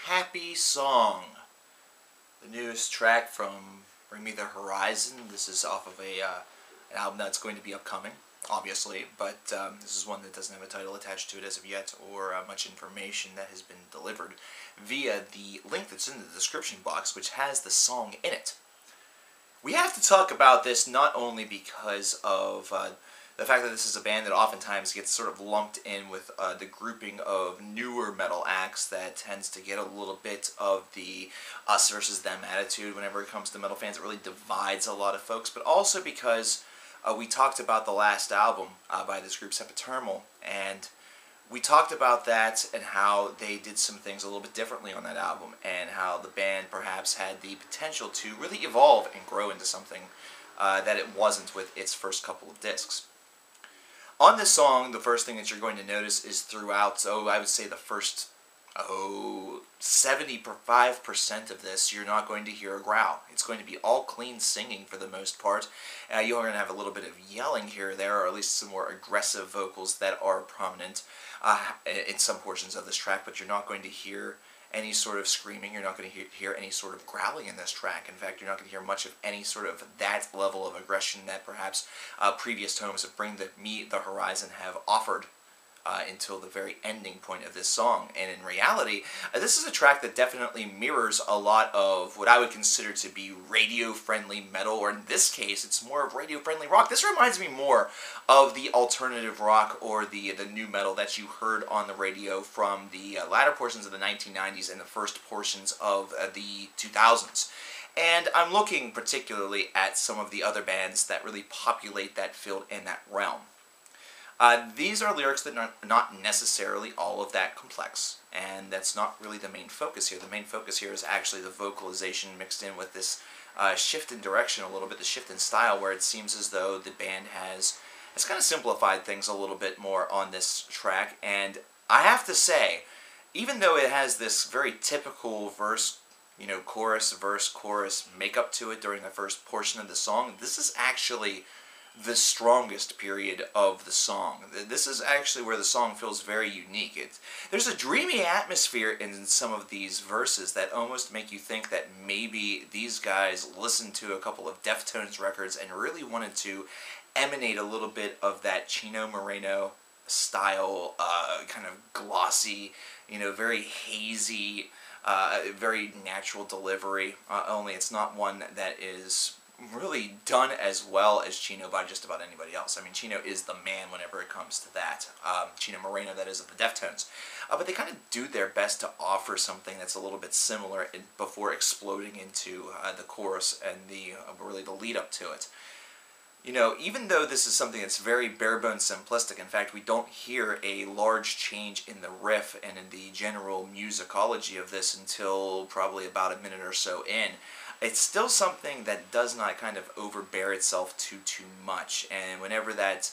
Happy Song, the newest track from Bring Me the Horizon. This is off of an album that's going to be upcoming, obviously, but this is one that doesn't have a title attached to it as of yet, or much information that has been delivered via the link that's in the description box, which has the song in it. We have to talk about this not only because of the fact that this is a band that oftentimes gets sort of lumped in with the grouping of newer metal acts that tends to get a little bit of the us versus them attitude whenever it comes to metal fans. It really divides a lot of folks, but also because we talked about the last album by this group, Sempiternal, and we talked about that and how they did some things a little bit differently on that album, and how the band perhaps had the potential to really evolve and grow into something that it wasn't with its first couple of discs. On this song, the first thing that you're going to notice is throughout, I would say the first 75% of this, you're not going to hear a growl. It's going to be all clean singing for the most part. You're going to have a little bit of yelling here or there, or at least some more aggressive vocals that are prominent in some portions of this track, but you're not going to hear any sort of screaming. You're not going to hear any sort of growling in this track. In fact, you're not going to hear much of any sort of that level of aggression that perhaps previous tomes of Bring Me the Horizon have offered until the very ending point of this song. And in reality, this is a track that definitely mirrors a lot of what I would consider to be radio-friendly metal, or in this case, it's more of radio-friendly rock. This reminds me more of the alternative rock or the new metal that you heard on the radio from the latter portions of the 1990s and the first portions of the 2000s. And I'm looking particularly at some of the other bands that really populate that field and that realm. These are lyrics that are not necessarily all of that complex, and that's not really the main focus here. The main focus here is actually the vocalization mixed in with this shift in direction a little bit, the shift in style, where it seems as though the band has kind of simplified things a little bit more on this track. And I have to say, even though it has this very typical verse, chorus, verse, chorus makeup to it during the first portion of the song, this is actually the strongest period of the song. This is actually where the song feels very unique. There's a dreamy atmosphere in some of these verses that almost make you think that maybe these guys listened to a couple of Deftones records and really wanted to emanate a little bit of that Chino Moreno style, kind of glossy, very hazy, very natural delivery, only it's not one that is really done as well as Chino by just about anybody else. I mean, Chino is the man whenever it comes to that. Chino Moreno, that is, of the Deftones. But they kind of do their best to offer something that's a little bit similar before exploding into the chorus and really the lead up to it. Even though this is something that's very bare-bones simplistic, in fact, we don't hear a large change in the riff and in the general musicology of this until probably about a minute or so in. It's still something that does not kind of overbear itself too much, and whenever that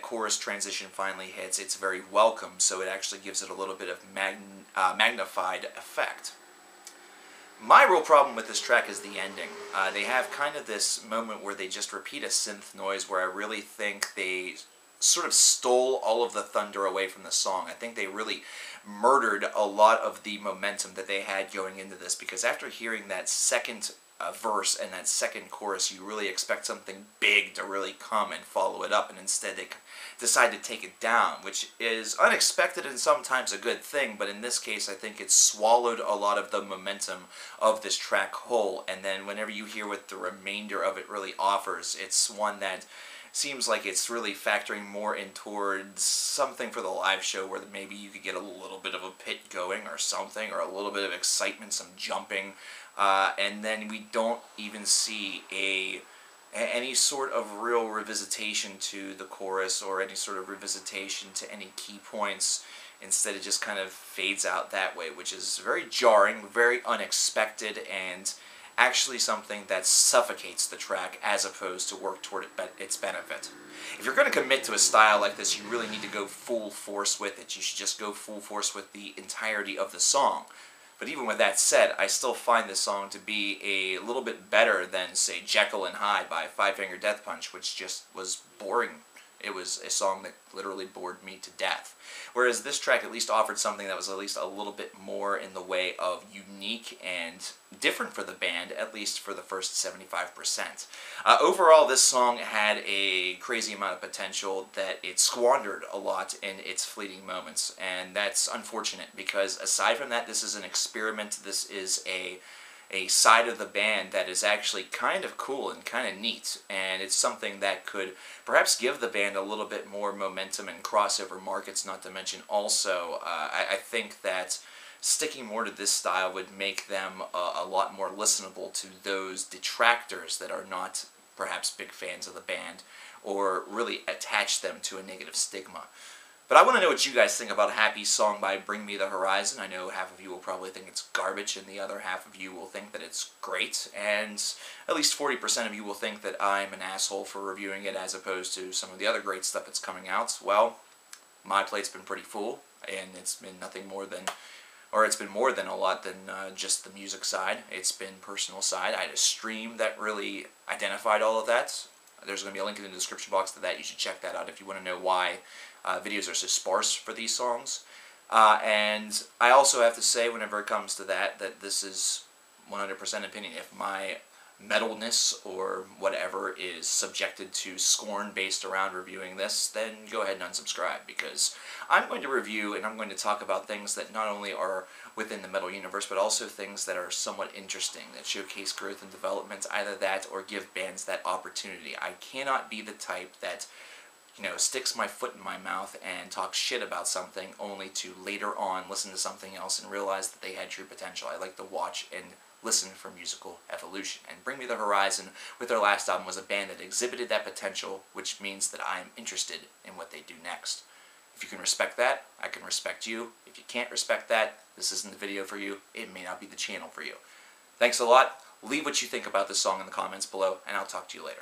chorus transition finally hits, it's very welcome, so it actually gives it a little bit of magnified effect. My real problem with this track is the ending. They have kind of this moment where they just repeat a synth noise where I really think they sort of stole all of the thunder away from the song. I think they really murdered a lot of the momentum that they had going into this, because after hearing that second verse and that second chorus, you really expect something big to really come and follow it up, and instead they decide to take it down, which is unexpected and sometimes a good thing, but in this case I think it swallowed a lot of the momentum of this track whole, and then whenever you hear what the remainder of it really offers, it's one that seems like it's really factoring more in towards something for the live show where maybe you could get a little bit of a pit going or something, or a little bit of excitement, some jumping, and then we don't even see any sort of real revisitation to the chorus or any sort of revisitation to any key points. Instead, it just kind of fades out that way, which is very jarring, very unexpected, and actually something that suffocates the track as opposed to work toward its benefit. If you're going to commit to a style like this, you really need to go full force with it. You should just go full force with the entirety of the song. But even with that said, I still find this song to be a little bit better than, say, Jekyll and Hyde by Five Finger Death Punch, which just was boring It was a song that literally bored me to death. Whereas this track at least offered something that was at least a little bit more in the way of unique and different for the band, at least for the first 75%. Overall, this song had a crazy amount of potential that it squandered a lot in its fleeting moments, and that's unfortunate because aside from that, this is an experiment. This is a side of the band that is actually kind of cool and kind of neat, and it's something that could perhaps give the band a little bit more momentum in crossover markets, not to mention also I think that sticking more to this style would make them a lot more listenable to those detractors that are not perhaps big fans of the band or really attach them to a negative stigma. But I want to know what you guys think about Happy's song by Bring Me the Horizon. I know half of you will probably think it's garbage, and the other half of you will think that it's great, and at least 40% of you will think that I'm an asshole for reviewing it as opposed to some of the other great stuff that's coming out. Well, my plate's been pretty full, and it's been nothing more than, or it's been more than a lot than just the music side. It's been personal side. I had a stream that really identified all of that. There's going to be a link in the description box to that. You should check that out if you want to know why videos are so sparse for these songs. And I also have to say, whenever it comes to that this is 100% opinion. If my metalness or whatever is subjected to scorn based around reviewing this, then go ahead and unsubscribe, because I'm going to review and I'm going to talk about things that not only are within the metal universe, but also things that are somewhat interesting, that showcase growth and development, either that or give bands that opportunity. I cannot be the type that, you know, sticks my foot in my mouth and talks shit about something only to later on listen to something else and realize that they had true potential. I like to watch and listen for musical evolution. And Bring Me the Horizon, with their last album, was a band that exhibited that potential, which means that I'm interested in what they do next. If you can respect that, I can respect you. If you can't respect that, this isn't the video for you. It may not be the channel for you. Thanks a lot. Leave what you think about this song in the comments below, and I'll talk to you later.